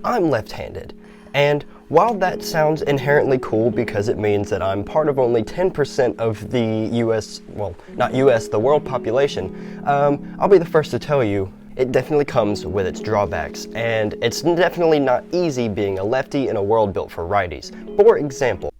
I'm left-handed, and while that sounds inherently cool because it means that I'm part of only 10% of the US, well, not US, the world population, I'll be the first to tell you, it definitely comes with its drawbacks, and it's definitely not easy being a lefty in a world built for righties. For example,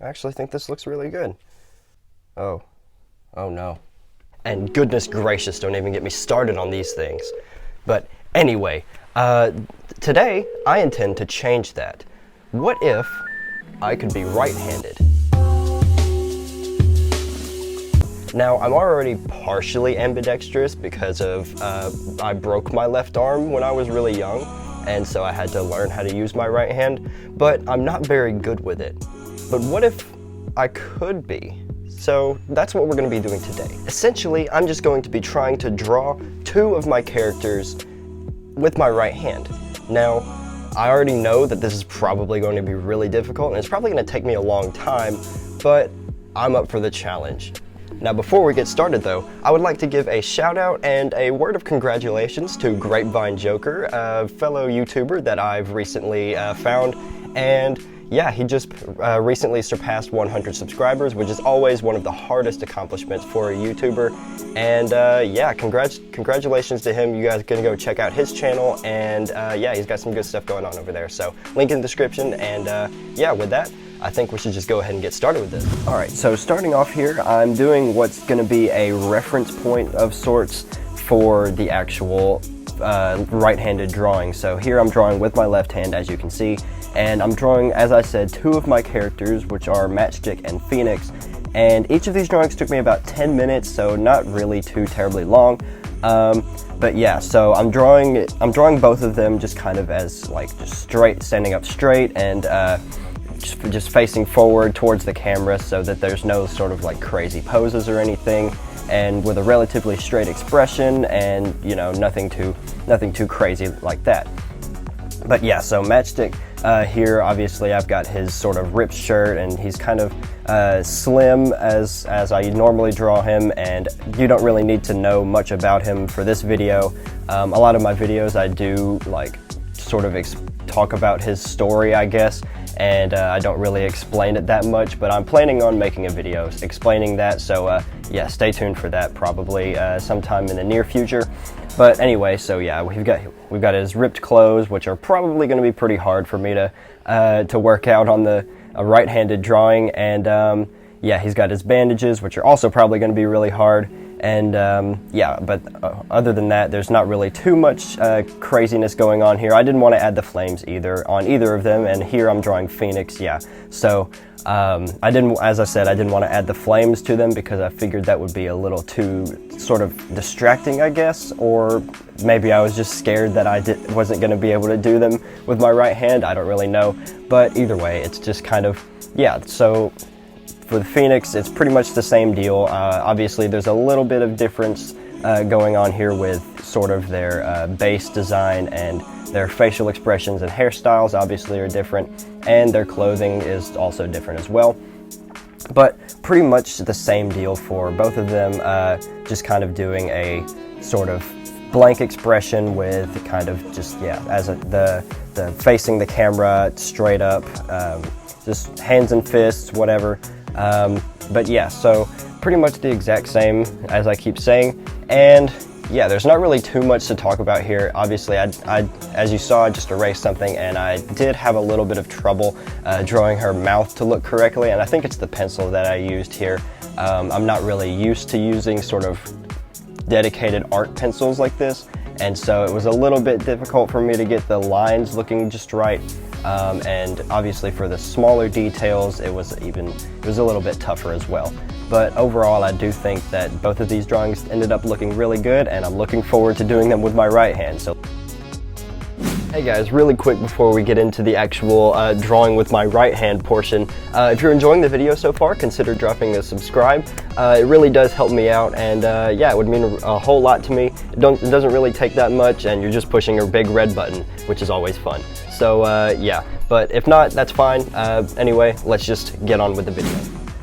I actually think this looks really good. Oh no. And goodness gracious, don't even get me started on these things. But anyway, today I intend to change that. What if I could be right-handed? Now, I'm already partially ambidextrous because of I broke my left arm when I was really young, and so I had to learn how to use my right hand, but I'm not very good with it. But what if I could be? So that's what we're going to be doing today. Essentially, I'm just going to be trying to draw two of my characters with my right hand. Now, I already know that this is probably going to be really difficult, and it's probably going to take me a long time, but I'm up for the challenge. Now, before we get started though, I would like to give a shout out and a word of congratulations to GrapevineJoker, a fellow YouTuber that I've recently found, and yeah, he just recently surpassed 100 subscribers, which is always one of the hardest accomplishments for a YouTuber. And yeah, congratulations to him. You guys are gonna go check out his channel, and yeah, he's got some good stuff going on over there. So link in the description, and yeah, with that, I think we should just go ahead and get started with this. All right, so starting off here, I'm doing what's gonna be a reference point of sorts for the actual right-handed drawing. So here I'm drawing with my left hand, as you can see, and I'm drawing, as I said, two of my characters, which are Matchstick and Phoenix, and each of these drawings took me about 10 minutes, so not really too terribly long. But yeah, so I'm drawing both of them just kind of as like just straight, standing up straight, and just facing forward towards the camera so that there's no sort of like crazy poses or anything, and with a relatively straight expression, and you know, nothing too crazy like that. But yeah, so Matchstick here, obviously I've got his sort of ripped shirt, and he's kind of slim as I normally draw him, and you don't really need to know much about him for this video. A lot of my videos I do like sort of talk about his story, I guess, and I don't really explain it that much, but I'm planning on making a video explaining that, so yeah, stay tuned for that probably sometime in the near future. But anyway, so yeah, we've got his ripped clothes, which are probably going to be pretty hard for me to work out on a right-handed drawing, and yeah, he's got his bandages, which are also probably going to be really hard. And yeah, but other than that, there's not really too much craziness going on here. I didn't want to add the flames on either of them, and here I'm drawing Phoenix, yeah. So as I said, I didn't want to add the flames to them because I figured that would be a little too sort of distracting, I guess, or maybe I was just scared that I wasn't going to be able to do them with my right hand. I don't really know, but either way, it's just kind of, yeah, so for the Phoenix, it's pretty much the same deal. Obviously, there's a little bit of difference going on here with sort of their base design, and their facial expressions and hairstyles obviously are different, and their clothing is also different as well. But pretty much the same deal for both of them, just kind of doing a sort of blank expression with kind of just, yeah, as the facing the camera straight up, just hands and fists, whatever. But yeah, so pretty much the exact same as I keep saying, and yeah, there's not really too much to talk about here. Obviously, as you saw, I just erased something, and I did have a little bit of trouble drawing her mouth to look correctly, and I think it's the pencil that I used here. I'm not really used to using sort of dedicated art pencils like this, and so it was a little bit difficult for me to get the lines looking just right. And obviously for the smaller details, it was a little bit tougher as well. But overall, I do think that both of these drawings ended up looking really good, and I'm looking forward to doing them with my right hand. So Hey guys, really quick before we get into the actual drawing with my right hand portion, if you're enjoying the video so far, consider dropping a subscribe. It really does help me out, and yeah, it would mean a whole lot to me. It doesn't really take that much, and you're just pushing a big red button, which is always fun. So yeah, but if not, that's fine. Anyway, let's just get on with the video.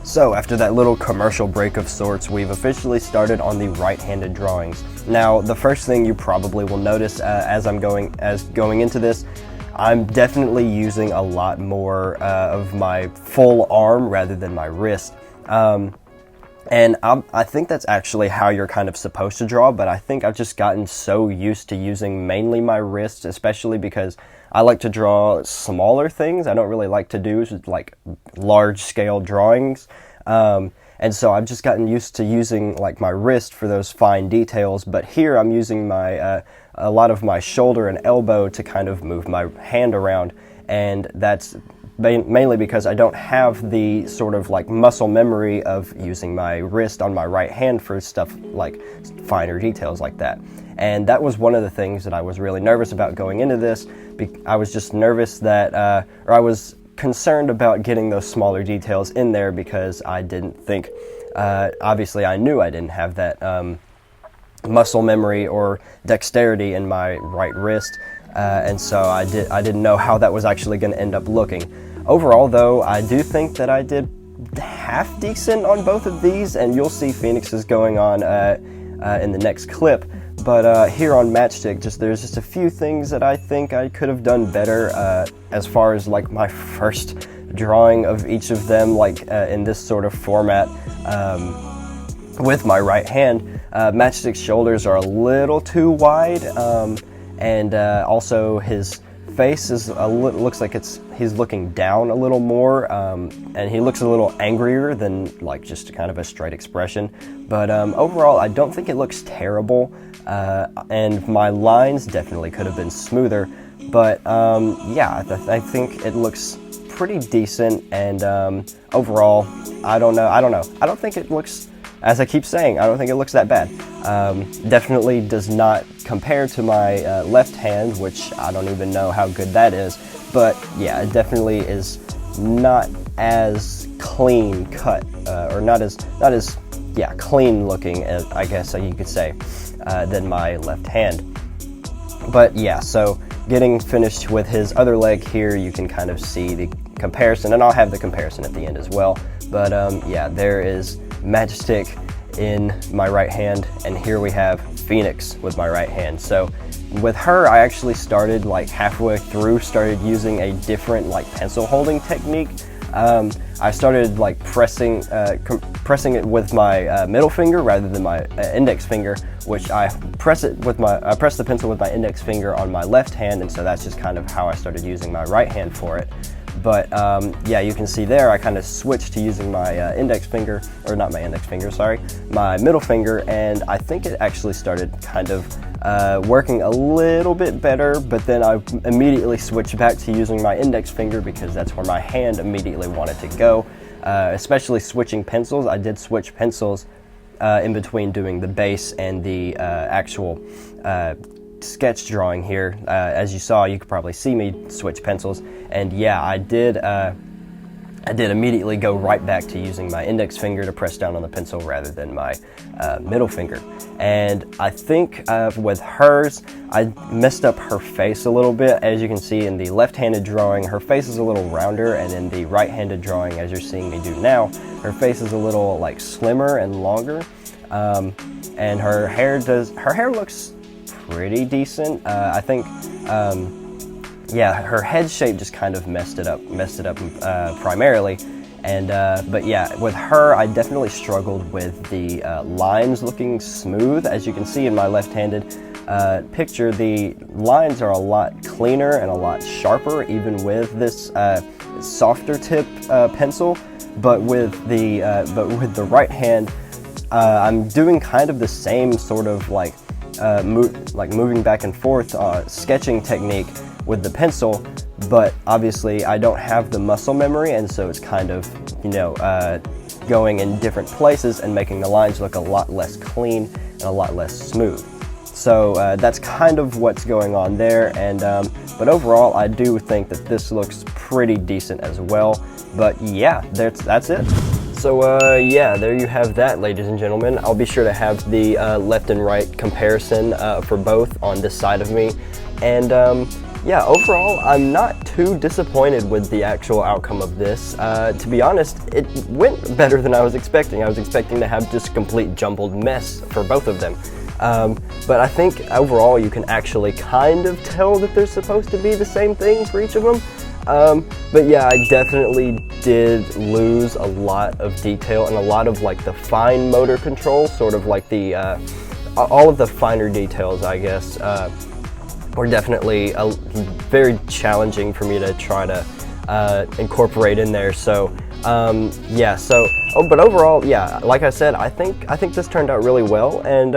So after that little commercial break of sorts, we've officially started on the right-handed drawings. Now, the first thing you probably will notice as going into this, I'm definitely using a lot more of my full arm rather than my wrist. And I think that's actually how you're kind of supposed to draw, but I think I've just gotten so used to using mainly my wrist, especially because I like to draw smaller things. I don't really like to do like large scale drawings. And so I've just gotten used to using like my wrist for those fine details, but here I'm using my a lot of my shoulder and elbow to kind of move my hand around, and that's mainly because I don't have the sort of like muscle memory of using my wrist on my right hand for stuff like finer details like that. And that was one of the things that I was really nervous about going into this. I was just nervous that, or I was concerned about getting those smaller details in there because I didn't think, obviously I knew I didn't have that muscle memory or dexterity in my right wrist. And so I didn't know how that was actually going to end up looking. Overall, though, I do think that I did half decent on both of these, and you'll see Phoenix's going on in the next clip. But here on Matchstick, there's just a few things that I think I could have done better as far as like my first drawing of each of them, like in this sort of format with my right hand. Matchstick's shoulders are a little too wide, and also his face is looks like he's looking down a little more, and he looks a little angrier than like just kind of a straight expression. But overall, I don't think it looks terrible, and my lines definitely could have been smoother. But yeah, I think it looks pretty decent, and overall, I don't know. I don't think it looks, as I keep saying, I don't think it looks that bad. Definitely does not compare to my left hand, which I don't even know how good that is. But yeah, it definitely is not as clean cut, or not as clean looking, as I guess you could say, than my left hand. But yeah, so getting finished with his other leg here, you can kind of see the comparison, and I'll have the comparison at the end as well. But yeah, there is Matchstick in my right hand, and here we have Phoenix with my right hand. So with her, I actually started like halfway through, started using a different like pencil holding technique. I started like pressing it with my middle finger rather than my index finger, which I press the pencil with my index finger on my left hand, and so that's just kind of how I started using my right hand for it. But yeah, you can see there I kind of switched to using my index finger, or not my index finger, sorry, my middle finger, and I think it actually started kind of working a little bit better, but then I immediately switched back to using my index finger because that's where my hand immediately wanted to go. Especially switching pencils, I did switch pencils in between doing the base and the actual sketch drawing here. As you saw, you could probably see me switch pencils, and yeah, I did immediately go right back to using my index finger to press down on the pencil rather than my middle finger. And I think with hers, I messed up her face a little bit. As you can see in the left-handed drawing, her face is a little rounder, and in the right-handed drawing, as you're seeing me do now, her face is a little like slimmer and longer, and her hair looks pretty decent. I think, yeah, her head shape just kind of messed it up primarily. And but yeah, with her, I definitely struggled with the lines looking smooth. As you can see in my left-handed picture, the lines are a lot cleaner and a lot sharper, even with this softer tip pencil. But with the right hand, I'm doing kind of the same sort of like moving back and forth sketching technique with the pencil, but obviously I don't have the muscle memory, and so it's kind of, you know, going in different places and making the lines look a lot less clean and a lot less smooth. So that's kind of what's going on there, and but overall I do think that this looks pretty decent as well. But yeah, that's it. So yeah, there you have that, ladies and gentlemen. I'll be sure to have the left and right comparison for both on this side of me. And yeah, overall, I'm not too disappointed with the actual outcome of this. To be honest, it went better than I was expecting. I was expecting to have just a complete jumbled mess for both of them. But I think overall you can actually kind of tell that they're supposed to be the same thing for each of them. But yeah, I definitely did lose a lot of detail and a lot of like the fine motor control, sort of like the, all of the finer details, I guess, were definitely very challenging for me to try to incorporate in there. So yeah, so, but overall, yeah, like I said, I think this turned out really well, and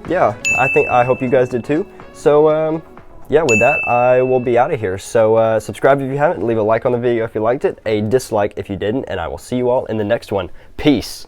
yeah, I hope you guys did too. So yeah, with that, I will be out of here. So subscribe if you haven't, leave a like on the video if you liked it, a dislike if you didn't, and I will see you all in the next one. Peace.